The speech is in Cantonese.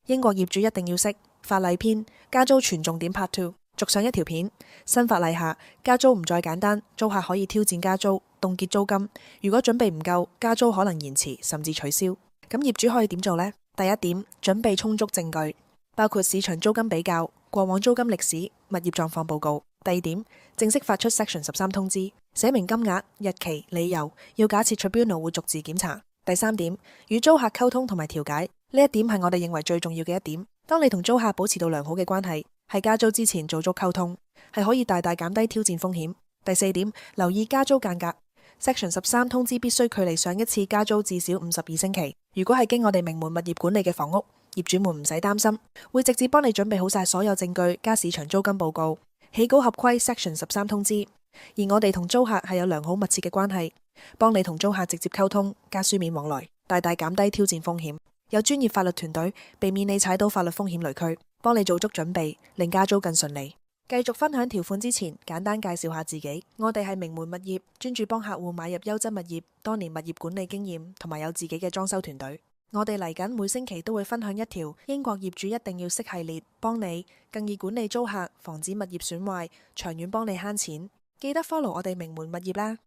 英國業主一定要識法例篇，加租全重點 Part 2，續上一條片。新法例下，加租唔再簡單，租客可以挑戰加租、凍結租金。如果準備唔夠，加租可能延遲甚至取消。咁業主可以點做呢？第一點，準備充足證據，包括市場租金比較、過往租金歷史、物業狀況報告。第二點，正式發出 Section 13通知，寫明金額、日期、理由，要假設 Tribunal 會逐字檢查。第三點，與租客溝通同埋調解，呢一點係我哋認為最重要嘅一點。當你同租客保持到良好嘅關係，喺加租之前做足溝通，係可以大大減低挑戰風險。第四點，留意加租間隔。Section 13通知必須距離上一次加租至少52星期。如果係經我哋名門物業管理嘅房屋，業主們唔使擔心，會直接幫你準備好晒所有證據加市場租金報告，起稿合規 Section 13通知。而我哋同租客係有良好密切嘅關係，幫你同租客直接溝通加書面往來，大大減低挑戰風險。有專業法律團隊，避免你踩到法律風險雷區，幫你做足準備，令加租更順利。繼續分享條款之前，簡單介紹下自己。我哋係名門物業，專注幫客戶買入優質物業，多年物業管理經驗，同埋有自己嘅裝修團隊。我哋嚟緊每星期都會分享一條英國業主一定要識系列，幫你更易管理租客，防止物業損壞，長遠幫你慳錢。記得 follow 我哋名門物業啦。